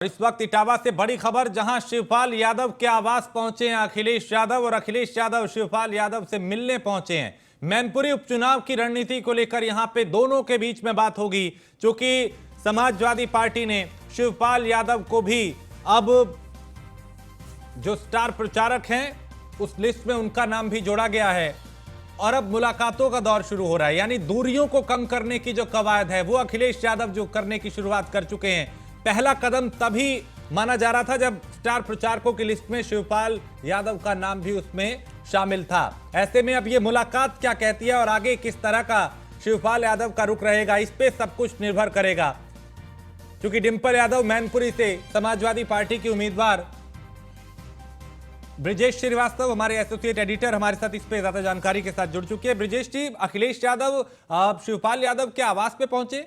इस वक्त इटावा से बड़ी खबर, जहां शिवपाल यादव के आवास पहुंचे हैं अखिलेश यादव और अखिलेश यादव शिवपाल यादव से मिलने पहुंचे हैं। मैनपुरी उपचुनाव की रणनीति को लेकर यहां पे दोनों के बीच में बात होगी, क्योंकि समाजवादी पार्टी ने शिवपाल यादव को भी अब जो स्टार प्रचारक हैं उस लिस्ट में उनका नाम भी जोड़ा गया है और अब मुलाकातों का दौर शुरू हो रहा है। यानी दूरियों को कम करने की जो कवायद है वो अखिलेश यादव जो करने की शुरुआत कर चुके हैं। पहला कदम तभी माना जा रहा था जब स्टार प्रचारकों की लिस्ट में शिवपाल यादव का नाम भी उसमें शामिल था। ऐसे में अब ये मुलाकात क्या कहती है और आगे किस तरह का शिवपाल यादव का रुख रहेगा, इस पे सब कुछ निर्भर करेगा। क्योंकि डिंपल यादव मैनपुरी से समाजवादी पार्टी की उम्मीदवार ब्रिजेश श्रीवास्तव हमारे एसोसिएट एडिटर हमारे साथ इस पे ज्यादा जानकारी के साथ जुड़ चुके हैं। ब्रिजेश जी, अखिलेश यादव शिवपाल यादव के आवास पे पहुंचे।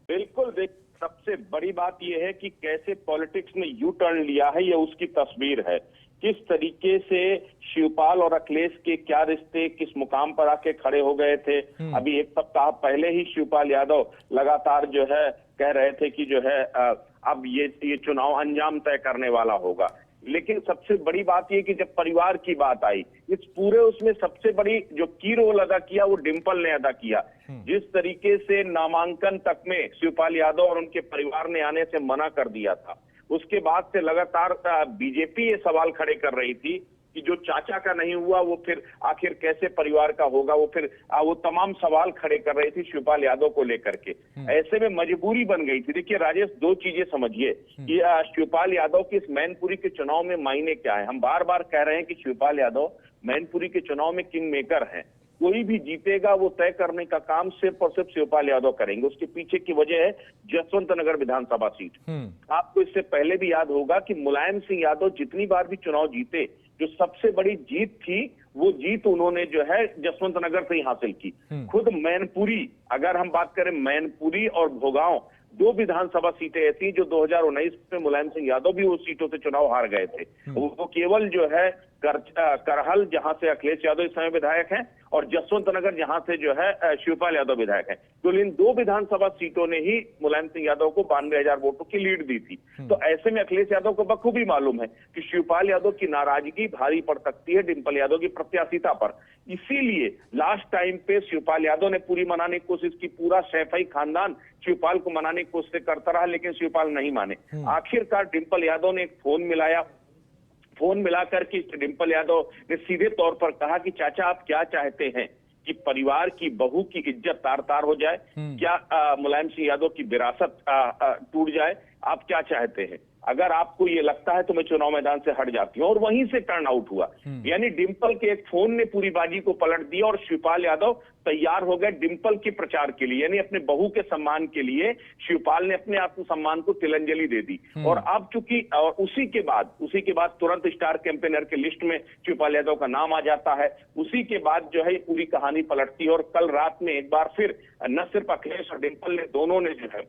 बिल्कुल, सबसे बड़ी बात यह है कि कैसे पॉलिटिक्स ने यू टर्न लिया है, यह उसकी तस्वीर है। किस तरीके से शिवपाल और अखिलेश के क्या रिश्ते किस मुकाम पर आके खड़े हो गए थे। अभी एक सप्ताह पहले ही शिवपाल यादव लगातार जो है कह रहे थे कि जो है अब ये चुनाव अंजाम तय करने वाला होगा। लेकिन सबसे बड़ी बात यह कि जब परिवार की बात आई, इस पूरे उसमें सबसे बड़ी जो की रोल अदा किया वो डिंपल ने अदा किया। जिस तरीके से नामांकन तक में शिवपाल यादव और उनके परिवार ने आने से मना कर दिया था, उसके बाद से लगातार बीजेपी ये सवाल खड़े कर रही थी कि जो चाचा का नहीं हुआ वो फिर आखिर कैसे परिवार का होगा। वो तमाम सवाल खड़े कर रही थी शिवपाल यादव को लेकर के। ऐसे में मजबूरी बन गई थी। देखिए राजेश, दो चीजें समझिए कि शिवपाल यादव के इस मैनपुरी के चुनाव में मायने क्या है। हम बार बार कह रहे हैं कि शिवपाल यादव मैनपुरी के चुनाव में किंग मेकर हैं। कोई भी जीतेगा वो तय करने का काम सिर्फ और सिर्फ शिवपाल यादव करेंगे। उसके पीछे की वजह है जसवंत नगर विधानसभा सीट। आपको इससे पहले भी याद होगा कि मुलायम सिंह यादव जितनी बार भी चुनाव जीते, जो सबसे बड़ी जीत थी वो जीत उन्होंने जो है जसवंत नगर से ही हासिल की। खुद मैनपुरी, अगर हम बात करें मैनपुरी और भोगांव, दो विधानसभा सीटें ऐसी जो 2019 में मुलायम सिंह यादव भी उस सीटों से चुनाव हार गए थे। वो केवल जो है करहल, जहां से अखिलेश यादव इस समय विधायक हैं, और जसवंत नगर जहां से जो है शिवपाल यादव विधायक हैं। तो इन दो विधानसभा सीटों ने ही मुलायम सिंह यादव को 92,000 वोटों की लीड दी थी। तो ऐसे में अखिलेश यादव को बखूबी मालूम है कि शिवपाल यादव की नाराजगी भारी पड़ सकती है डिंपल यादव की प्रत्याशिता पर। इसीलिए लास्ट टाइम पे शिवपाल यादव ने पूरी मनाने की कोशिश की, पूरा सैफई खानदान शिवपाल को मनाने की कोशिश करता रहा, लेकिन शिवपाल नहीं माने। आखिरकार डिंपल यादव ने एक फोन मिलाया। फोन मिलाकर के डिंपल यादव ने सीधे तौर पर कहा कि चाचा आप क्या चाहते हैं, कि परिवार की बहू की इज्जत तार तार हो जाए, क्या मुलायम सिंह यादव की विरासत टूट जाए, आप क्या चाहते हैं? अगर आपको ये लगता है तो मैं चुनाव मैदान से हट जाती हूँ। और वहीं से टर्न आउट हुआ। यानी डिंपल के एक फोन ने पूरी बाजी को पलट दिया और शिवपाल यादव तैयार हो गए डिंपल के प्रचार के लिए। यानी अपने बहू के सम्मान के लिए शिवपाल ने अपने आत्मसम्मान को तिलांजलि दे दी। और अब चूंकि उसी के बाद तुरंत स्टार कैंपेनर के लिस्ट में शिवपाल यादव का नाम आ जाता है। उसी के बाद जो है पूरी कहानी पलटती है। और कल रात में एक बार फिर न सिर्फ अखिलेश और डिंपल ने, दोनों ने जो है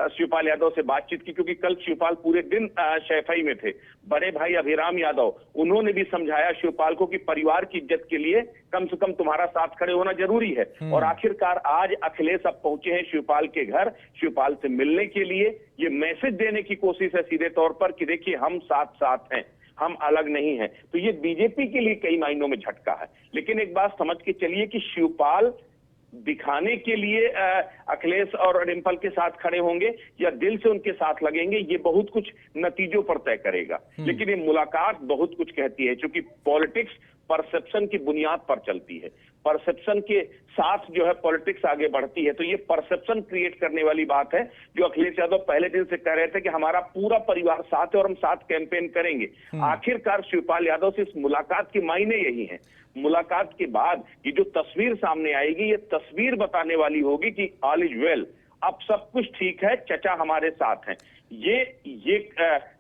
शिवपाल यादव से बातचीत की, क्योंकि कल शिवपाल पूरे दिन सैफई में थे। बड़े भाई अभिराम यादव, उन्होंने भी समझाया शिवपाल को कि परिवार की इज्जत के लिए कम से कम तुम्हारा साथ खड़े होना जरूरी है। और आखिरकार आज अखिलेश अब पहुंचे हैं शिवपाल के घर, शिवपाल से मिलने के लिए। ये मैसेज देने की कोशिश है सीधे तौर पर कि देखिए हम साथ साथ हैं, हम अलग नहीं हैं। तो ये बीजेपी के लिए कई मायनों में झटका है। लेकिन एक बात समझ के चलिए कि शिवपाल दिखाने के लिए अखिलेश और डिंपल के साथ खड़े होंगे या दिल से उनके साथ लगेंगे, ये बहुत कुछ नतीजों पर तय करेगा। लेकिन ये मुलाकात बहुत कुछ कहती है, क्योंकि पॉलिटिक्स परसेप्शन की बुनियाद पर चलती है। परसेप्शन के साथ जो है पॉलिटिक्स आगे बढ़ती है। तो ये परसेप्शन क्रिएट करने वाली बात है, जो अखिलेश यादव पहले दिन से कह रहे थे कि हमारा पूरा परिवार साथ है और हम साथ कैंपेन करेंगे। आखिरकार शिवपाल यादव से इस मुलाकात के मायने यही हैं। मुलाकात के बाद ये जो तस्वीर सामने आएगी, ये तस्वीर बताने वाली होगी कि ऑल इज वेल, अब सब कुछ ठीक है, चचा हमारे साथ हैं। ये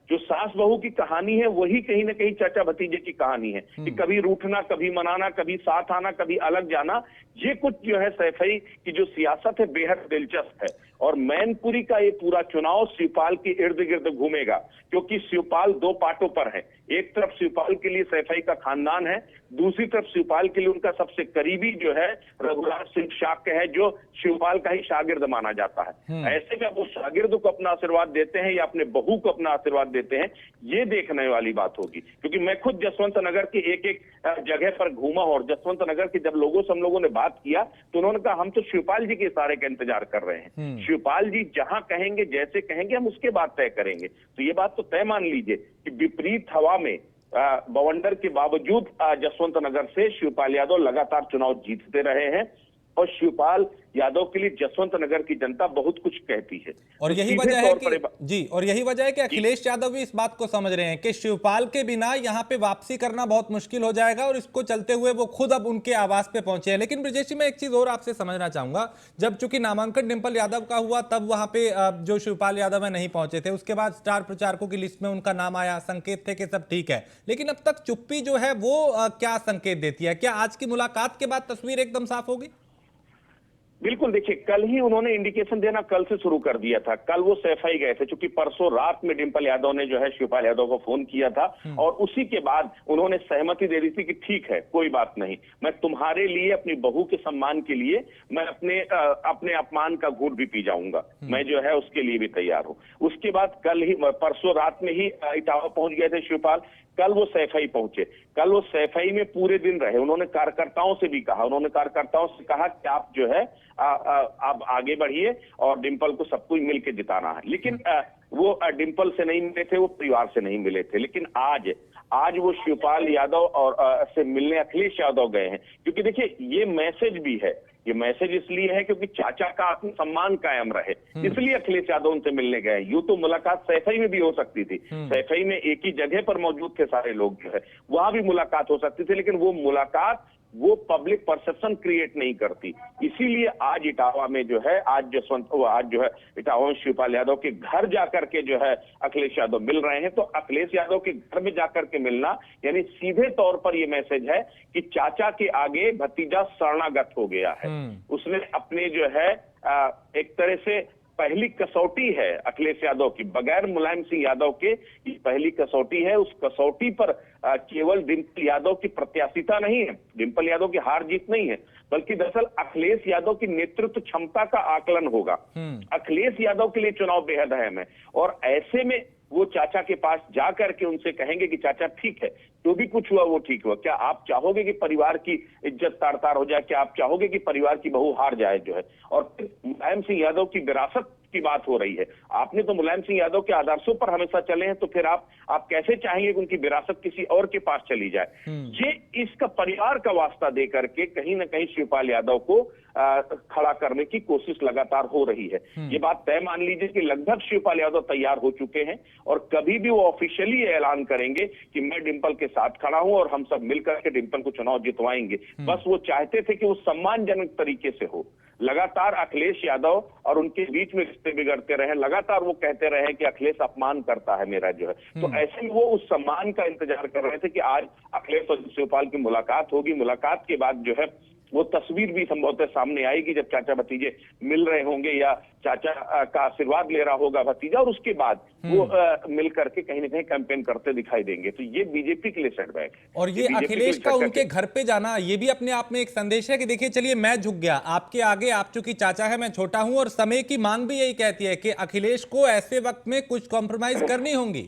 जो सास बहू की कहानी है वही कहीं ना कहीं चाचा भतीजे की कहानी है कि कभी रूठना, कभी मनाना, कभी साथ आना, कभी अलग जाना। ये कुछ जो है सैफई की जो सियासत है बेहद दिलचस्प है। और मैनपुरी का ये पूरा चुनाव शिवपाल के इर्द गिर्द घूमेगा, क्योंकि शिवपाल दो पाटों पर है। एक तरफ शिवपाल के लिए सैफई का खानदान है, दूसरी तरफ शिवपाल के लिए उनका सबसे करीबी जो है रघुराज सिंह शाक्य है, जो शिवपाल का ही शागिर्द माना जाता है। ऐसे में वो शागिर्द को अपना आशीर्वाद देते हैं या अपने बहू को अपना आशीर्वाद देते हैं, ये देखने वाली बात होगी। क्योंकि मैं खुद जसवंत नगर के एक एक जगह पर घूमा और जसवंत नगर के जब लोगों से हम लोगों ने बात किया तो उन्होंने कहा हम तो शिवपाल जी के इशारे का इंतजार कर रहे हैं, शिवपाल जी जहां कहेंगे जैसे कहेंगे हम उसके बाद तय करेंगे। तो ये बात तो तय मान लीजिए कि विपरीत हवा में बवंडर के बावजूद जसवंत नगर से शिवपाल यादव लगातार चुनाव जीतते रहे हैं और शिवपाल यादव के लिए जसवंत नगर की जनता बहुत कुछ कहती है। और यही वजह है कि जी, और यही वजह है कि अखिलेश यादव भी इस बात को समझ रहे हैं कि शिवपाल के बिना यहां पे वापसी करना बहुत मुश्किल हो जाएगा और इसको चलते हुए वो खुद अब उनके आवास पे पहुंचे हैं। लेकिन ब्रजेश जी, मैं एक चीज और आपसे समझना चाहूंगा, जब चूंकि नामांकन डिंपल यादव का हुआ तब वहां पे जो शिवपाल यादव है नहीं पहुंचे थे, उसके बाद स्टार प्रचारकों की लिस्ट में उनका नाम आया, संकेत थे कि सब ठीक है, लेकिन अब तक चुप्पी जो है वो क्या संकेत देती है? क्या आज की मुलाकात के बाद तस्वीर एकदम साफ होगी? बिल्कुल, देखिए कल ही उन्होंने इंडिकेशन देना कल से शुरू कर दिया था। कल वो सैफई गए थे, क्योंकि परसों रात में डिंपल यादव ने जो है शिवपाल यादव को फोन किया था और उसी के बाद उन्होंने सहमति दे दी थी कि ठीक है, कोई बात नहीं, मैं तुम्हारे लिए, अपनी बहू के सम्मान के लिए मैं अपने अपमान का घूंट भी पी जाऊंगा, मैं जो है उसके लिए भी तैयार हूं। उसके बाद कल ही परसों रात में ही इटावा पहुंच गए थे शिवपाल। कल वो सैफई पहुंचे, कल वो सैफई में पूरे दिन रहे। उन्होंने कार्यकर्ताओं से भी कहा, उन्होंने कार्यकर्ताओं से कहा कि आप जो है आप आगे बढ़िए और डिंपल को सब कुछ मिलकर जिताना है। लेकिन वो डिंपल से नहीं मिले थे, वो परिवार से नहीं मिले थे। लेकिन आज वो शिवपाल यादव और से मिलने अखिलेश यादव गए हैं, क्योंकि देखिए ये मैसेज भी है, ये मैसेज इसलिए है क्योंकि चाचा का आत्मसम्मान कायम रहे, इसलिए अखिलेश यादव उनसे मिलने गए। यूं तो मुलाकात सैफई में भी हो सकती थी, सैफई में एक ही जगह पर मौजूद थे सारे लोग जो है, वहां भी मुलाकात हो सकती थी, लेकिन वो मुलाकात वो पब्लिक परसेप्शन क्रिएट नहीं करती। इसीलिए आज इटावा में जो है, आज जो है इटावा में शिवपाल यादव के घर जाकर के जो है अखिलेश यादव मिल रहे हैं। तो अखिलेश यादव के घर में जाकर के मिलना यानी सीधे तौर पर यह मैसेज है कि चाचा के आगे भतीजा शरणागत हो गया है। उसने अपने जो है एक तरह से पहली कसौटी है अखिलेश यादव की, बगैर मुलायम सिंह यादव के ये पहली कसौटी है। उस कसौटी पर केवल डिंपल यादव की प्रत्याशिता नहीं है, डिंपल यादव की हार जीत नहीं है, बल्कि दरअसल अखिलेश यादव की नेतृत्व क्षमता का आकलन होगा। अखिलेश यादव के लिए चुनाव बेहद अहम है और ऐसे में वो चाचा के पास जाकर के उनसे कहेंगे कि चाचा ठीक है, जो भी कुछ हुआ वो ठीक हुआ। क्या आप चाहोगे कि परिवार की इज्जत तार तार हो जाए? क्या आप चाहोगे कि परिवार की बहू हार जाए जो है? और फिर मुलायम सिंह यादव की विरासत की बात हो रही है। आपने तो मुलायम सिंह यादव के आदर्शों पर हमेशा चले हैं, तो फिर आप कैसे चाहेंगे कि उनकी विरासत किसी और के पास चली जाए? ये इसका परिवार का वास्ता दे करके कहीं ना कहीं शिवपाल यादव को खड़ा करने की कोशिश लगातार हो रही है। ये बात तय मान लीजिए कि लगभग शिवपाल यादव तैयार हो चुके हैं और कभी भी वो ऑफिशियली ऐलान करेंगे कि मैं डिंपल के साथ खड़ा हूं और हम सब मिलकर के डिंपल को चुनाव जितवाएंगे। बस वो चाहते थे कि वो सम्मानजनक तरीके से हो। लगातार अखिलेश यादव और उनके बीच में रिश्ते बिगड़ते रहे, लगातार वो कहते रहे कि अखिलेश अपमान करता है मेरा जो है। तो ऐसे में वो उस सम्मान का इंतजार कर रहे थे कि आज अखिलेश और शिवपाल की मुलाकात होगी। मुलाकात के बाद जो है वो तस्वीर भी संभवतः सामने आएगी जब चाचा भतीजे मिल रहे होंगे या चाचा का आशीर्वाद ले रहा होगा भतीजा, और उसके बाद वो मिल करके कहीं ना कहीं कैंपेन करते दिखाई देंगे। तो ये बीजेपी के लिए सेटबैक है। और ये अखिलेश का उनके घर पे जाना, ये भी अपने आप में एक संदेश है कि देखिए चलिए मैं झुक गया आपके आगे, आप चूंकि चाचा है मैं छोटा हूं, और समय की मांग भी यही कहती है कि अखिलेश को ऐसे वक्त में कुछ कॉम्प्रोमाइज करनी होगी।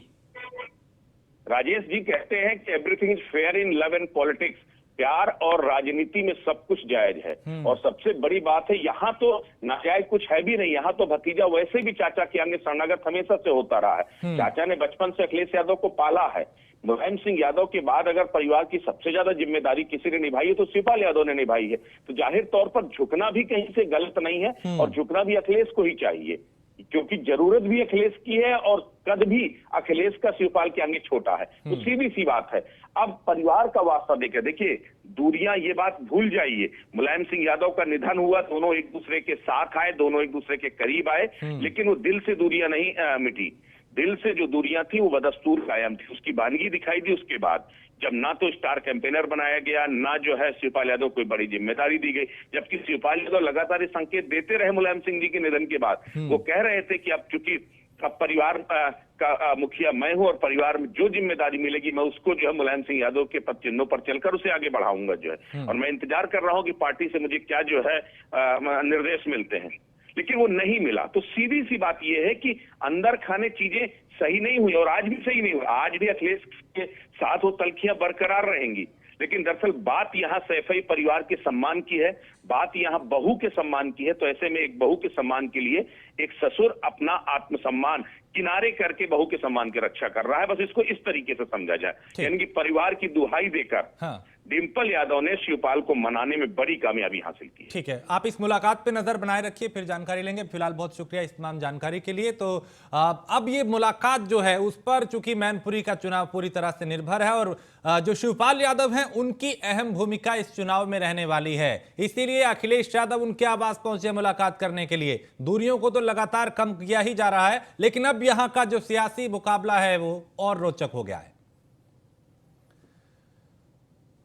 राजेश जी कहते हैं कि everything is fair in love and politics, प्यार और राजनीति में सब कुछ जायज है। और सबसे बड़ी बात है यहाँ तो नाजायज कुछ है भी नहीं। यहाँ तो भतीजा वैसे भी चाचा के आगे शरणागत हमेशा से होता रहा है। चाचा ने बचपन से अखिलेश यादव को पाला है। मुलायम सिंह यादव के बाद अगर परिवार की सबसे ज्यादा जिम्मेदारी किसी ने निभाई है तो शिवपाल यादव ने निभाई है। तो जाहिर तौर पर झुकना भी कहीं से गलत नहीं है और झुकना भी अखिलेश को ही चाहिए, क्योंकि जरूरत भी अखिलेश की है और कद भी अखिलेश का शिवपाल के आगे छोटा है। तो सीधी सी बात है। अब परिवार का वास्ता देकर देखिए, दूरियां, ये बात भूल जाइए। मुलायम सिंह यादव का निधन हुआ, दोनों एक दूसरे के साथ आए, दोनों एक दूसरे के करीब आए, लेकिन वो दिल से दूरियां नहीं मिटी। दिल से जो दूरियां थी वो बदस्तूर कायम थी। उसकी वानगी दिखाई दी उसके बाद, जब ना तो स्टार कैंपेनर बनाया गया, ना जो है शिवपाल यादव को बड़ी जिम्मेदारी दी गई। जबकि शिवपाल यादव लगातार संकेत देते रहे मुलायम सिंह जी के निधन के बाद। वो कह रहे थे कि अब चूंकि अब परिवार का मुखिया मैं हूं और परिवार में जो जिम्मेदारी मिलेगी मैं उसको जो है मुलायम सिंह यादव के पद चिन्हों पर चलकर उसे आगे बढ़ाऊंगा जो है। और मैं इंतजार कर रहा हूं कि पार्टी से मुझे क्या जो है निर्देश मिलते हैं। लेकिन वो नहीं मिला। तो सीधी सी बात यह है कि अंदर खाने चीजें सही नहीं हुई और आज भी सही नहीं हुई। आज भी अखिलेश के साथ वो तलखियां बरकरार रहेंगी, लेकिन दरअसल बात यहाँ सैफई परिवार के सम्मान की है, बात यहाँ बहू के सम्मान की है। तो ऐसे में एक बहू के सम्मान के लिए एक ससुर अपना आत्मसम्मान किनारे करके बहू के सम्मान की रक्षा कर रहा है। बस इसको इस तरीके से समझा जाए, यानी कि परिवार की दुहाई देकर डिंपल यादव ने शिवपाल को मनाने में बड़ी कामयाबी हासिल की। ठीक है, आप इस मुलाकात पे नजर बनाए रखिए, फिर जानकारी लेंगे। फिलहाल बहुत शुक्रिया इस तमाम जानकारी के लिए। तो अब ये मुलाकात जो है उस पर चूंकि मैनपुरी का चुनाव पूरी तरह से निर्भर है और जो शिवपाल यादव हैं उनकी अहम भूमिका इस चुनाव में रहने वाली है, इसीलिए अखिलेश यादव उनके आवास पहुंचे मुलाकात करने के लिए। दूरियों को तो लगातार कम किया ही जा रहा है, लेकिन अब यहां का जो सियासी मुकाबला है वो और रोचक हो गया है।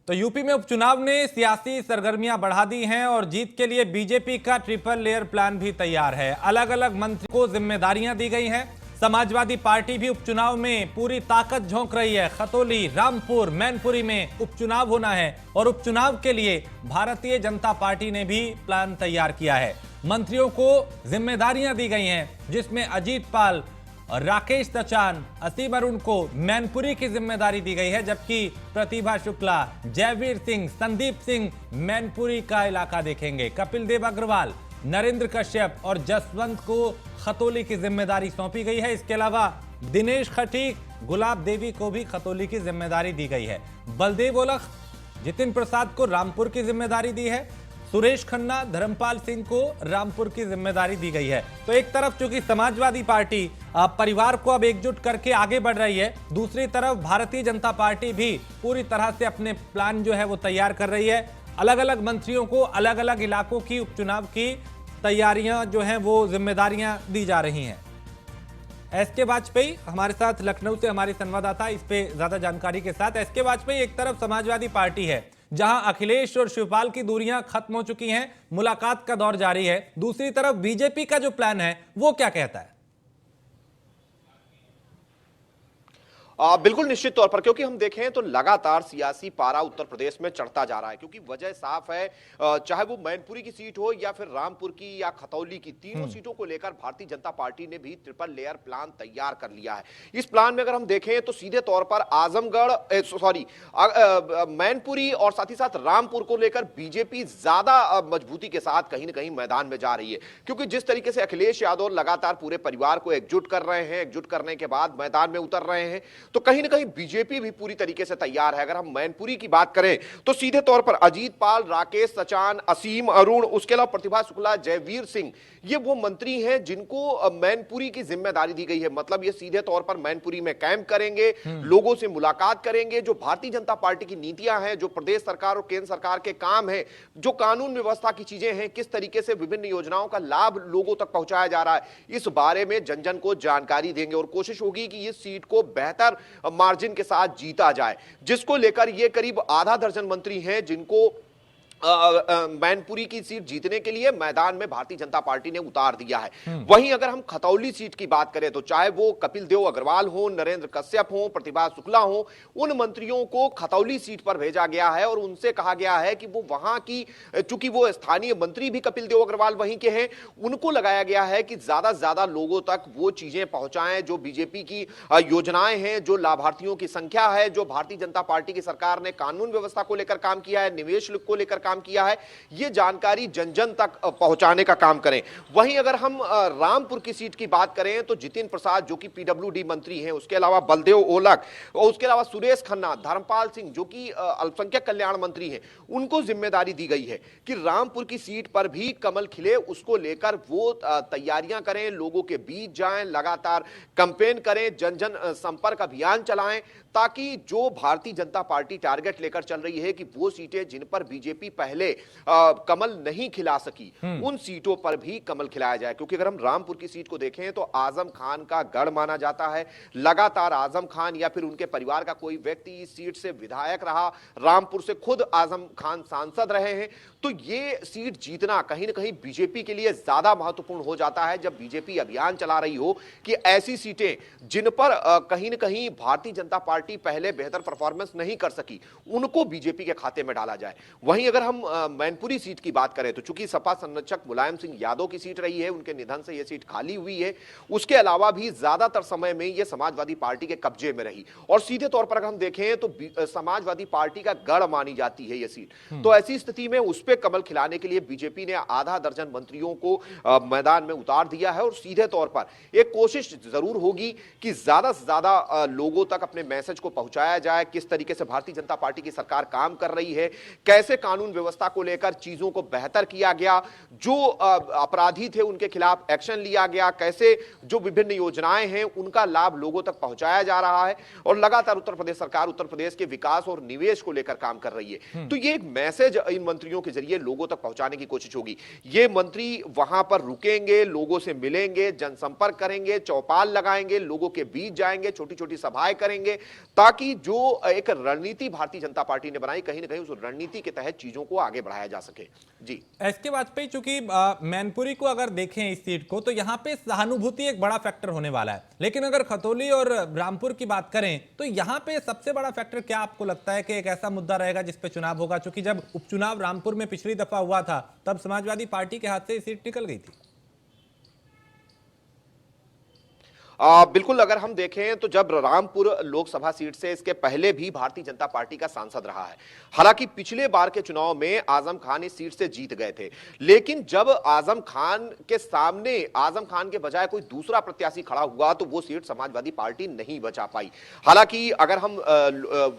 तो यूपी में उपचुनाव ने सियासी सरगर्मियां बढ़ा दी हैं और जीत के लिए बीजेपी का ट्रिपल लेयर प्लान भी तैयार है। अलग अलग मंत्रियों को जिम्मेदारियां दी गई हैं। समाजवादी पार्टी भी उपचुनाव में पूरी ताकत झोंक रही है। खतौली, रामपुर, मैनपुरी में उपचुनाव होना है और उपचुनाव के लिए भारतीय जनता पार्टी ने भी प्लान तैयार किया है। मंत्रियों को जिम्मेदारियां दी गई हैं, जिसमें अजीत पाल, राकेश सचान, असीम अरुण को मैनपुरी की जिम्मेदारी दी गई है, जबकि प्रतिभा शुक्ला, जयवीर सिंह, संदीप सिंह मैनपुरी का इलाका देखेंगे। कपिल देव अग्रवाल, नरेंद्र कश्यप और जसवंत को खतौली की जिम्मेदारी सौंपी गई है। इसके अलावा दिनेश खटीक, गुलाब देवी को भी खतौली की जिम्मेदारी दी गई है। बलदेव ओलख, जितिन प्रसाद को रामपुर की जिम्मेदारी दी है। सुरेश खन्ना, धर्मपाल सिंह को रामपुर की जिम्मेदारी दी गई है। तो एक तरफ चूंकि समाजवादी पार्टी परिवार को अब एकजुट करके आगे बढ़ रही है, दूसरी तरफ भारतीय जनता पार्टी भी पूरी तरह से अपने प्लान जो है वो तैयार कर रही है। अलग अलग मंत्रियों को अलग अलग इलाकों की उपचुनाव की तैयारियां जो हैं वो जिम्मेदारियां दी जा रही हैं। एसके वाजपेयी हमारे साथ लखनऊ से हमारे संवाददाता, इस पे ज्यादा जानकारी के साथ। एसके वाजपेयी, एक तरफ समाजवादी पार्टी है जहां अखिलेश और शिवपाल की दूरियां खत्म हो चुकी हैं, मुलाकात का दौर जारी है, दूसरी तरफ बीजेपी का जो प्लान है वो क्या कहता है? बिल्कुल निश्चित तौर पर, क्योंकि हम देखें तो लगातार सियासी पारा उत्तर प्रदेश में चढ़ता जा रहा है, क्योंकि वजह साफ है, चाहे वो मैनपुरी की सीट हो या फिर रामपुर की या खतौली की, तीनों सीटों को लेकर भारतीय जनता पार्टी ने भी ट्रिपल लेयर प्लान तैयार कर लिया है। इस प्लान में अगर हम देखें तो सीधे तौर पर मैनपुरी और साथ ही साथ रामपुर को लेकर बीजेपी ज्यादा मजबूती के साथ कहीं ना कहीं मैदान में जा रही है, क्योंकि जिस तरीके से अखिलेश यादव लगातार पूरे परिवार को एकजुट कर रहे हैं, एकजुट करने के बाद मैदान में उतर रहे हैं, तो कहीं ना कहीं बीजेपी भी पूरी तरीके से तैयार है। अगर हम मैनपुरी की बात करें तो सीधे तौर पर अजीत पाल, राकेश सचान, असीम अरुण, उसके अलावा प्रतिभा शुक्ला, जयवीर सिंह, ये वो मंत्री हैं जिनको मैनपुरी की जिम्मेदारी दी गई है। मतलब ये सीधे तौर पर मैनपुरी में कैंप करेंगे, लोगों से मुलाकात करेंगे, जो भारतीय जनता पार्टी की नीतियां हैं, जो प्रदेश सरकार और केंद्र सरकार के काम है, जो कानून व्यवस्था की चीजें हैं, किस तरीके से विभिन्न योजनाओं का लाभ लोगों तक पहुंचाया जा रहा है, इस बारे में जन जन को जानकारी देंगे और कोशिश होगी कि इस सीट को बेहतर मार्जिन के साथ जीता जाए, जिसको लेकर ये करीब आधा दर्जन मंत्री हैं जिनको मैनपुरी की सीट जीतने के लिए मैदान में भारतीय जनता पार्टी ने उतार दिया है। वहीं अगर हम खतौली सीट की बात करें तो चाहे वो कपिल देव अग्रवाल हो, नरेंद्र कश्यप हो, प्रतिभा शुक्ला हो, उन मंत्रियों को खतौली सीट पर भेजा गया है और उनसे कहा गया है कि वो वहां की, चूंकि वो स्थानीय मंत्री भी कपिल देव अग्रवाल वहीं के हैं, उनको लगाया गया है कि ज्यादा से ज्यादा लोगों तक वो चीजें पहुंचाएं जो बीजेपी की योजनाएं हैं, जो लाभार्थियों की संख्या है, जो भारतीय जनता पार्टी की सरकार ने कानून व्यवस्था को लेकर काम किया है, निवेश को लेकर काम किया है, ये जानकारी जन जन तक पहुंचाने का काम करें। वहीं अगर हम रामपुर की सीट की बात करें तो जितिन प्रसाद जो कि पीडब्ल्यूडी मंत्री हैं, उसके अलावा बलदेव ओलख और उसके अलावा सुरेश खन्ना, धर्मपाल सिंह जो कि अल्पसंख्यक कल्याण मंत्री हैं, उनको जिम्मेदारी दी गई है कि रामपुर की सीट पर भी कमल खिले, उसको लेकर वो तैयारियां करें, लोगों के बीच जाएं, लगातार कैंपेन करें, जन जन संपर्क अभियान चलाएं, ताकि जो भारतीय जनता पार्टी टारगेट लेकर चल रही है कि वो सीटें जिन पर बीजेपी पहले कमल नहीं खिला सकी, उन सीटों पर भी कमल खिलाया जाए। क्योंकि अगर हम रामपुर की सीट को देखें तो आजम खान का गढ़ माना जाता है, लगातार आजम खान या फिर उनके परिवार का कोई व्यक्ति इस सीट से विधायक रहा, रामपुर से खुद आजम खान सांसद रहे हैं, तो ये सीट जीतना कहीं ना कहीं बीजेपी के लिए ज्यादा महत्वपूर्ण हो जाता है जब बीजेपी अभियान चला रही हो कि ऐसी सीटें जिन पर कहीं ना कहीं भारतीय जनता पार्टी पहले बेहतर परफॉर्मेंस नहीं कर सकी, उनको बीजेपी के खाते में डाला जाए। वहीं अगर हम हम मैनपुरी सीट की बात करें तो चूंकि सपा संरक्षक मुलायम सिंह यादव की सीट रही है, उनके निधन से यह सीट खाली हुई है, उसके अलावा भी ज्यादातर समय में यह समाजवादी पार्टी के कब्जे में रही और सीधे तौर पर अगर हम देखें तो समाजवादी पार्टी का गढ़ मानी जाती है यह सीट। तो ऐसी स्थिति में उस पर कमल खिलाने के लिए बीजेपी ने आधा दर्जन मंत्रियों को मैदान में उतार दिया है और सीधे तौर पर एक कोशिश जरूर होगी कि ज्यादा से ज्यादा लोगों तक अपने मैसेज को पहुंचाया जाए, किस तरीके से भारतीय जनता पार्टी की सरकार काम कर रही है, कैसे कानून व्यवस्था को लेकर चीजों को बेहतर किया गया, जो अपराधी थे उनके खिलाफ एक्शन लिया गया, कैसे जो विभिन्न योजनाएं हैं उनका लाभ लोगों तक पहुंचाया जा रहा है और लगातार उत्तर प्रदेश सरकार उत्तर प्रदेश के विकास और निवेश को लेकर काम कर रही है। तो ये एक मैसेज इन मंत्रियों के जरिए लोगों तक पहुंचाने की कोशिश होगी। ये मंत्री वहां पर रुकेंगे, लोगों से मिलेंगे, जनसंपर्क करेंगे, चौपाल लगाएंगे, लोगों के बीच जाएंगे, छोटी छोटी सभाएं करेंगे, ताकि जो एक रणनीति भारतीय जनता पार्टी ने बनाई कहीं ना कहीं उस रणनीति के तहत चीजों को आगे बढ़ाया जा सके। जी एसके वाजपेयी, चूंकि मैनपुरी को अगर देखें इस सीट को तो यहां पे सहानुभूति एक बड़ा फैक्टर होने वाला है, लेकिन अगर खतौली और रामपुर की बात करें तो यहां पे सबसे बड़ा फैक्टर क्या आपको लगता है कि एक ऐसा मुद्दा रहेगा जिस पे चुनाव होगा? चूंकि जब उपचुनाव रामपुर में पिछली दफा हुआ था तब समाजवादी पार्टी के हाथ से सीट निकल गई थी। बिल्कुल, अगर हम देखें तो जब रामपुर लोकसभा सीट से इसके पहले भी भारतीय जनता पार्टी का सांसद रहा है। हालांकि पिछले बार के चुनाव में आजम खान इस सीट से जीत गए थे, लेकिन जब आजम खान के सामने आजम खान के बजाय कोई दूसरा प्रत्याशी खड़ा हुआ तो वो सीट समाजवादी पार्टी नहीं बचा पाई। हालांकि अगर हम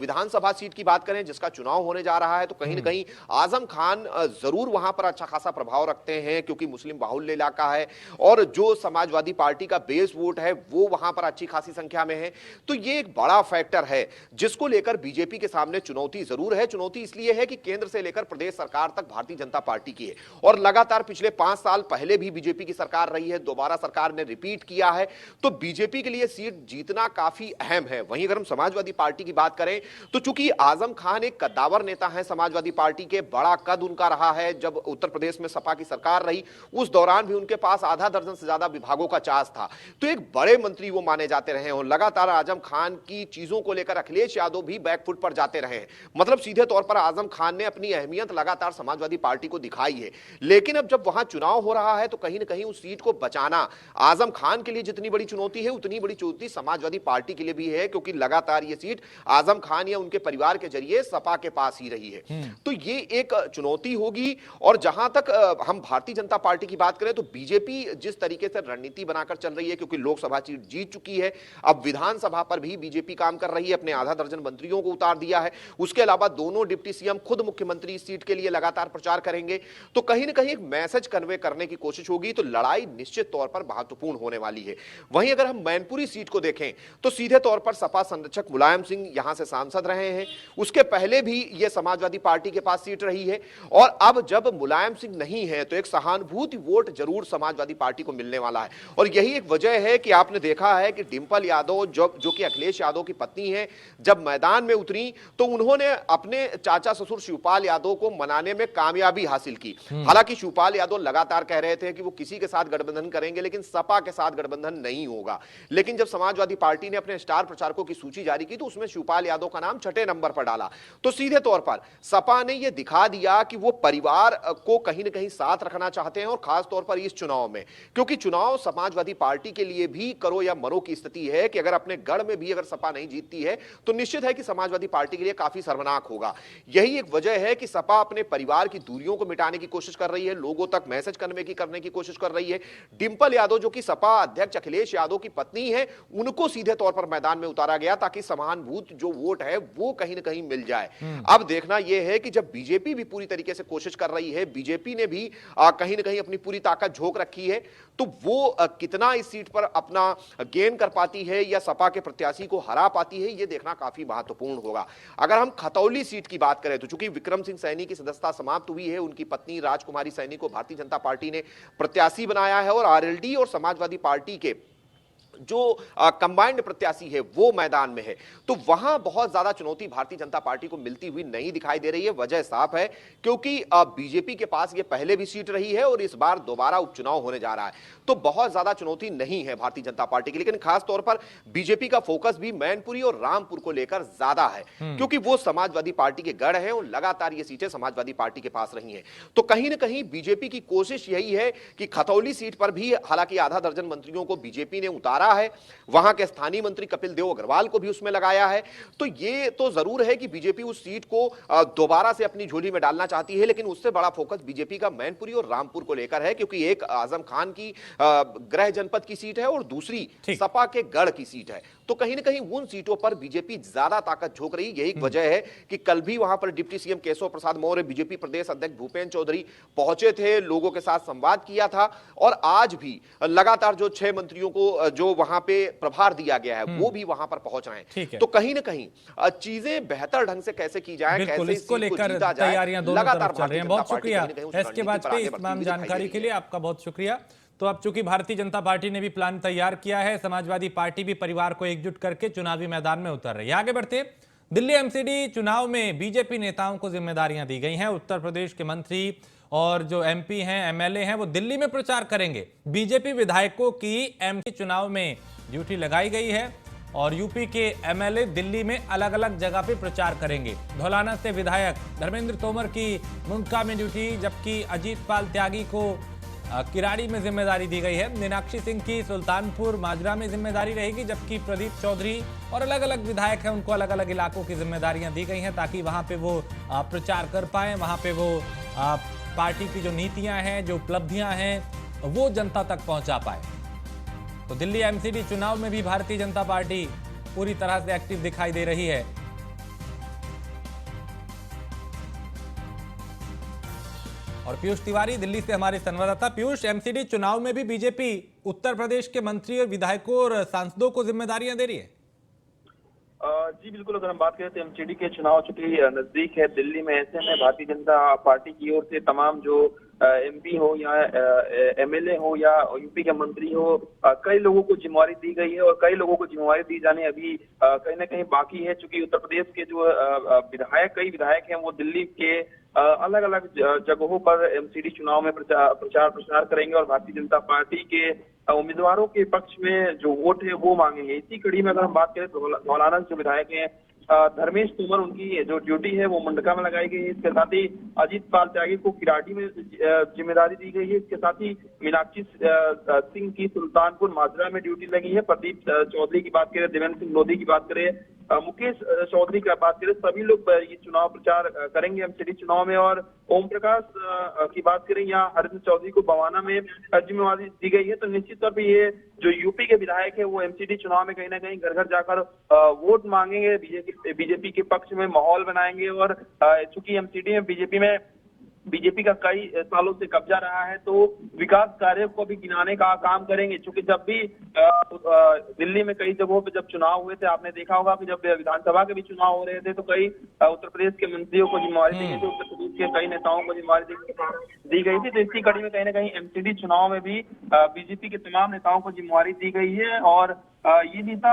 विधानसभा सीट की बात करें जिसका चुनाव होने जा रहा है तो कहीं ना कहीं आजम खान जरूर वहां पर अच्छा खासा प्रभाव रखते हैं, क्योंकि मुस्लिम बाहुल्य इलाका है और जो समाजवादी पार्टी का बेस वोट है वो वहां पर अच्छी खासी संख्या में है। तो ये एक बड़ा फैक्टर है जिसको लेकर बीजेपी के सामने चुनौती जरूर है। चुनौती इसलिए है कि केंद्र से लेकर प्रदेश सरकार तक भारतीय जनता पार्टी की है और लगातार पिछले 5 साल पहले भी बीजेपी की सरकार रही है, दोबारा सरकार ने रिपीट किया है, तो बीजेपी के लिए सीट जीतना काफी अहम है। वहीं अगर हम समाजवादी पार्टी की बात करें तो चूंकि आजम खान एक कद्दावर नेता है समाजवादी पार्टी के, बड़ा कद उनका रहा है, जब उत्तर प्रदेश में सपा की सरकार रही उस दौरान भी उनके पास आधा दर्जन से ज्यादा विभागों का चार्ज था, तो एक बड़े मंत्री वो माने जाते रहे और लगातार आजम खान की चीजों को लेकर अखिलेश यादव भी बैकफुट पर जाते रहे। मतलब सीधे तौर पर आजम खान ने अपनी अहमियत लगातार समाजवादी पार्टी को दिखाई है। लेकिन अब जब वहां चुनाव हो रहा है तो कहीं ना कहीं उस सीट को बचाना आजम खान के लिए जितनी बड़ी चुनौती है उतनी बड़ी चुनौती समाजवादी पार्टी के लिए भी है, क्योंकि लगातार यह सीट आजम खान या उनके परिवार के जरिए सपा के पास ही रही है। तो ये एक चुनौती होगी। और जहां तक हम भारतीय जनता पार्टी की बात करें तो बीजेपी जिस तरीके से रणनीति बनाकर चल रही है, क्योंकि लोकसभा सीट जीत चुकी है, अब विधानसभा पर भी बीजेपी काम कर रही है, अपने आधा दर्जन मंत्रियों को उतार दिया है, उसके अलावा दोनों डिप्टी सीएम खुद मुख्यमंत्री इस सीट के लिए लगातार प्रचार करेंगे। तो कहीं ना कहीं एक मैसेज कन्वे करने की कोशिश होगी, तो लड़ाई निश्चित तौर पर महत्वपूर्ण होने वाली है। वहीं अगर हम मैनपुरी सीट को देखें तो सीधे तौर पर सपा संरक्षक मुलायम सिंह यहां से सांसद रहे हैं, उसके पहले भी यह समाजवादी पार्टी के पास सीट रही है और अब जब मुलायम सिंह नहीं है तो एक सहानुभूति वोट जरूर समाजवादी पार्टी को मिलने वाला है। और यही एक वजह है कि आपने देखा है कि डिंपल यादव जो कि अखिलेश यादव की पत्नी है, जब मैदान में उतरी तो उन्होंने अपने चाचा ससुर शिवपाल यादव को मनाने में कामयाबी हासिल की। हालांकि शिवपाल यादव लगातार कह रहे थे कि वो किसी के साथ गठबंधन करेंगे लेकिन सपा के साथ गठबंधन नहीं होगा, लेकिन जब समाजवादी पार्टी ने अपने स्टार प्रचारकों की सूची जारी की तो उसमें शिवपाल यादव का नाम 6ठे नंबर पर डाला। तो सीधे तौर पर सपा ने यह दिखा दिया कि वो परिवार को कहीं ना कहीं साथ रखना चाहते हैं, और खास तौर पर इस चुनाव में, क्योंकि चुनाव समाजवादी पार्टी के लिए भी करो या मरो की स्थिति है कि अगर अपने गढ़ में भी अगर सपा नहीं जीतती है तो निश्चित है कि समाजवादी पार्टी के लिए काफी शर्मनाक होगा। यही एक वजह है कि सपा अपने परिवार की दूरियों को मिटाने की कोशिश कर रही है, लोगों तक मैसेज करने की कोशिश कर रही है। डिंपल यादव जो कि सपा अध्यक्ष अखिलेश यादव की पत्नी है, उनको सीधे तौर पर मैदान में उतारा गया ताकि समानुभूत जो वोट है वो कहीं ना कहीं मिल जाए। अब देखना यह है कि जब बीजेपी भी पूरी तरीके से कोशिश कर रही है, बीजेपी ने भी कहीं ना कहीं अपनी पूरी ताकत झोंक रखी है, तो वो कितना इस सीट पर अपना गेन कर पाती है या सपा के प्रत्याशी को हरा पाती है, यह देखना काफी महत्वपूर्ण होगा। अगर हम खतौली सीट की बात करें तो चूंकि विक्रम सिंह सैनी की सदस्यता समाप्त हुई है, उनकी पत्नी राजकुमारी सैनी को भारतीय जनता पार्टी ने प्रत्याशी बनाया है और आरएलडी और समाजवादी पार्टी के जो कंबाइंड प्रत्याशी है वो मैदान में है, तो वहां बहुत ज्यादा चुनौती भारतीय जनता पार्टी को मिलती हुई नहीं दिखाई दे रही है। वजह साफ है, क्योंकि बीजेपी के पास ये पहले भी सीट रही है और इस बार दोबारा उपचुनाव होने जा रहा है, तो बहुत ज्यादा चुनौती नहीं है भारतीय जनता पार्टी की। लेकिन खास तौर पर बीजेपी का फोकस भी मैनपुरी और रामपुर को लेकर ज्यादा है, क्योंकि वो समाजवादी पार्टी के गढ़ हैं और लगातार ये सीटें समाजवादी पार्टी के पास रही हैं। तो कहीं ना कहीं बीजेपी की कोशिश यही है कि खतौली सीट पर भी, हालांकि आधा दर्जन मंत्रियों को बीजेपी ने उतारा है, वहां के स्थानीय मंत्री कपिल देव अग्रवाल को भी उसमें लगाया है, तो ये तो जरूर है कि बीजेपी उस सीट को दोबारा से अपनी झोली में डालना चाहती है। लेकिन उससे बड़ा फोकस बीजेपी का मैनपुरी और रामपुर को लेकर है, क्योंकि एक आजम खान की गृह जनपद की सीट है और दूसरी सपा के गढ़ की सीट है। तो कहीं ना कहीं उन सीटों पर बीजेपी ज्यादा ताकत झोंक रही। यही वजह है कि कल भी वहां पर deputy CM Keshav Prasad Maurya, BJP प्रदेश अध्यक्ष भूपेंद्र चौधरी पहुंचे थे, लोगों के साथ संवाद किया था, और आज भी लगातार जो 6 मंत्रियों को जो वहां पे प्रभार दिया गया है वो भी वहां पर पहुंच रहे हैं। तो कहीं ना कहीं चीजें बेहतर ढंग से कैसे की जाए, कैसे इसको लेकर तैयारियां दोनों तरफ चल रही हैं। बहुत शुक्रिया एसके वाजपेयी, इस तमाम जानकारी के लिए आपका बहुत शुक्रिया। तो अब चूंकि भारतीय जनता पार्टी ने भी प्लान तैयार किया है, समाजवादी पार्टी भी परिवार को एकजुट करके चुनावी मैदान में उतर रही है। आगे बढ़ते, दिल्ली एमसीडी चुनाव में बीजेपी नेताओं को जिम्मेदारियां दी गई हैं। उत्तर प्रदेश के मंत्री और जो एमपी हैं, एमएलए हैं, वो दिल्ली में प्रचार करेंगे। बीजेपी विधायकों की एमपी चुनाव में ड्यूटी लगाई गई है और यूपी के एमएलए दिल्ली में अलग अलग जगह पे प्रचार करेंगे। धौलाना से विधायक धर्मेंद्र तोमर की मुंडका में ड्यूटी, जबकि अजीत पाल त्यागी को किराड़ी में जिम्मेदारी दी गई है। मीनाक्षी सिंह की सुल्तानपुर माजरा में जिम्मेदारी रहेगी, जबकि प्रदीप चौधरी और अलग अलग विधायक हैं, उनको अलग अलग इलाकों की जिम्मेदारियां दी गई हैं, ताकि वहां पे वो प्रचार कर पाए, वहां पे वो पार्टी की जो नीतियां हैं, जो उपलब्धियां हैं, वो जनता तक पहुंचा पाए। तो दिल्ली एमसीडी चुनाव में भी भारतीय जनता पार्टी पूरी तरह से एक्टिव दिखाई दे रही है। और पीयूष तिवारी दिल्ली से हमारे संवाददाता। पीयूष, एमसीडी चुनाव में भी बीजेपी उत्तर प्रदेश के मंत्री और विधायकों और सांसदों को जिम्मेदारियां दे रही है। जी बिल्कुल, अगर हम बात करें तो एमसीडी के चुनाव चूंकि नजदीक है दिल्ली में, ऐसे में भारतीय जनता पार्टी की ओर से तमाम जो एमपी हो या एमएलए हो या यूपी के मंत्री हो, कई लोगों को जिम्मेवारी दी गई है और कई लोगों को जिम्मेवारी दी जाने अभी कहीं ना कहीं बाकी है। चूंकि उत्तर प्रदेश के जो कई विधायक हैं वो दिल्ली के अलग अलग जगहों पर एमसीडी चुनाव में प्रचार करेंगे और भारतीय जनता पार्टी के उम्मीदवारों के पक्ष में जो वोट है वो मांगेंगे। इसी कड़ी में अगर हम बात करें तो धौलाना जो विधायक हैं धर्मेश तोमर, उनकी जो ड्यूटी है वो मुंडका में लगाई गई है। इसके साथ ही अजीत पाल त्यागी को किराड़ी में जिम्मेदारी दी गई है। इसके साथ ही मीनाक्षी सिंह की सुल्तानपुर माजरा में ड्यूटी लगी है। प्रदीप चौधरी की बात करें, देवेंद्र सिंह लोधी की बात करें, मुकेश चौधरी की बात करें, सभी लोग ये चुनाव प्रचार करेंगे एमसीडी चुनाव में। और ओम प्रकाश की बात करें या हरिंद्र चौधरी को बवाना में जिम्मेवारी दी गई है। तो निश्चित तौर पर ये जो यूपी के विधायक है वो एमसीडी चुनाव में कहीं ना कहीं घर घर जाकर वोट मांगेंगे, बीजेपी के पक्ष में माहौल बनाएंगे। और चूंकि एमसीडी में बीजेपी का कई सालों से कब्जा रहा है, तो विकास कार्यों को भी गिनाने का काम करेंगे। चूंकि जब भी दिल्ली में कई जगहों पे जब चुनाव हुए थे, आपने देखा होगा कि जब विधानसभा के भी चुनाव हो रहे थे तो कई उत्तर प्रदेश के मंत्रियों को जिम्मेवारी दी गई थी, उत्तर प्रदेश के कई नेताओं को जिम्मेवारी दी गई थी। तो इसी कड़ी में कहीं ना कहीं एमसीडी चुनाव में भी बीजेपी के तमाम नेताओं को जिम्मेवारी दी गई है। और ये नेता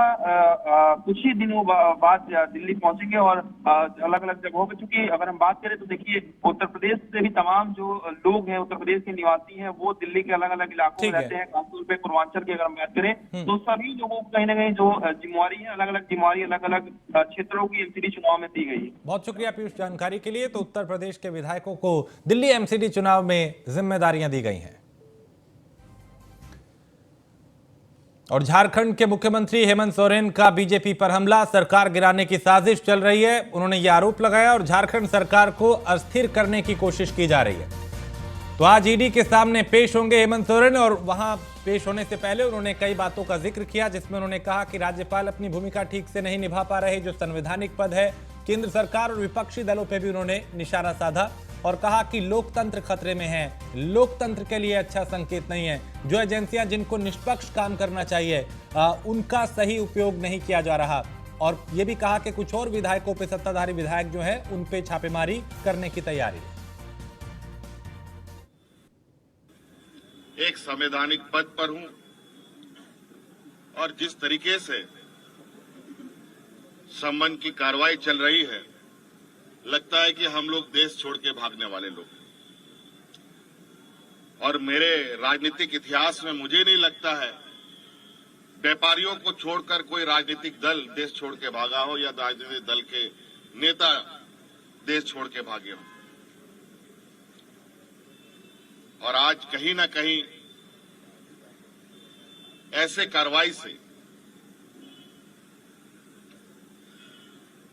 कुछ ही दिनों बाद दिल्ली पहुंचेंगे और अलग अलग जगहों पे, चूंकि अगर हम बात करें तो देखिए उत्तर प्रदेश से भी तमाम जो लोग हैं, उत्तर प्रदेश के निवासी हैं, वो दिल्ली के अलग अलग इलाकों में रहते हैं। खासतौर पे पूर्वांचल की अगर हम बात करें तो सभी लोगों को कहीं ना कहीं जो जिम्मेवारी है, अलग अलग जिम्मेवारी अलग अलग क्षेत्रों की एमसीडी चुनाव में दी गई है। बहुत शुक्रिया पीयूष जानकारी के लिए। तो उत्तर प्रदेश के विधायकों को दिल्ली एमसीडी चुनाव में जिम्मेदारियां दी गई हैं। और झारखंड के मुख्यमंत्री हेमंत सोरेन का बीजेपी पर हमला, सरकार गिराने की साजिश चल रही है, उन्होंने यह आरोप लगाया और झारखंड सरकार को अस्थिर करने की कोशिश की जा रही है। तो आज ईडी के सामने पेश होंगे हेमंत सोरेन और वहां पेश होने से पहले उन्होंने कई बातों का जिक्र किया, जिसमें उन्होंने कहा कि राज्यपाल अपनी भूमिका ठीक से नहीं निभा पा रहे, जो संवैधानिक पद है। केंद्र सरकार और विपक्षी दलों पर भी उन्होंने निशाना साधा और कहा कि लोकतंत्र खतरे में है, लोकतंत्र के लिए अच्छा संकेत नहीं है। जो एजेंसियां जिनको निष्पक्ष काम करना चाहिए उनका सही उपयोग नहीं किया जा रहा। और यह भी कहा कि कुछ और विधायकों पे, सत्ताधारी विधायक जो है, उन पे छापेमारी करने की तैयारी है। एक संवैधानिक पद पर हूं और जिस तरीके से समन की कार्रवाई चल रही है, लगता है कि हम लोग देश छोड़ के भागने वाले लोग। और मेरे राजनीतिक इतिहास में मुझे नहीं लगता है व्यापारियों को छोड़कर कोई राजनीतिक दल देश छोड़ के भागा हो या राजनीतिक दल के नेता देश छोड़ के भागे हो। और आज कहीं ना कहीं ऐसे कार्रवाई से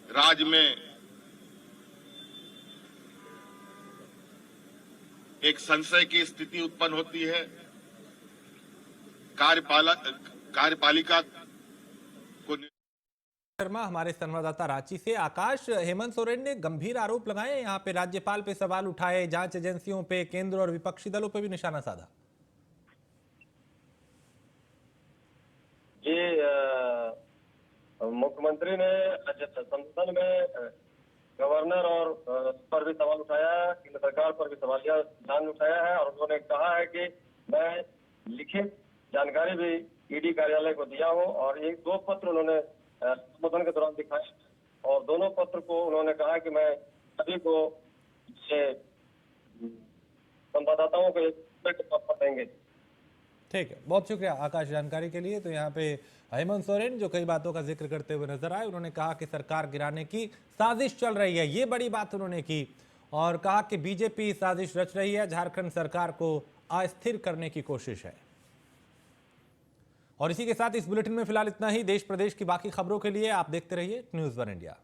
राज्य में एक संशय की स्थिति उत्पन्न होती है। कार्यपालिका को शर्मा हमारे संवाददाता रांची से। आकाश, हेमंत सोरेन ने गंभीर आरोप लगाए, यहाँ पे राज्यपाल पे सवाल उठाए, जांच एजेंसियों पे, केंद्र और विपक्षी दलों पे भी निशाना साधा। जी, मुख्यमंत्री ने संसद में गवर्नर और पर भी सवाल उठाया, केंद्र सरकार पर भी सवाल उठाया है और उन्होंने कहा है कि मैं लिखित जानकारी भी ईडी कार्यालय को दिया हूं और एक दो पत्र उन्होंने संबोधन के दौरान दिखाए और दोनों पत्र को उन्होंने कहा कि मैं सभी को संवाददाताओं को देंगे। ठीक है, बहुत शुक्रिया आकाश जानकारी के लिए। तो यहाँ पे हेमंत सोरेन जो कई बातों का जिक्र करते हुए नजर आए, उन्होंने कहा कि सरकार गिराने की साजिश चल रही है, ये बड़ी बात उन्होंने की और कहा कि बीजेपी साजिश रच रही है, झारखंड सरकार को अस्थिर करने की कोशिश है। और इसी के साथ इस बुलेटिन में फिलहाल इतना ही। देश प्रदेश की बाकी खबरों के लिए आप देखते रहिए न्यूज़ 1 इंडिया।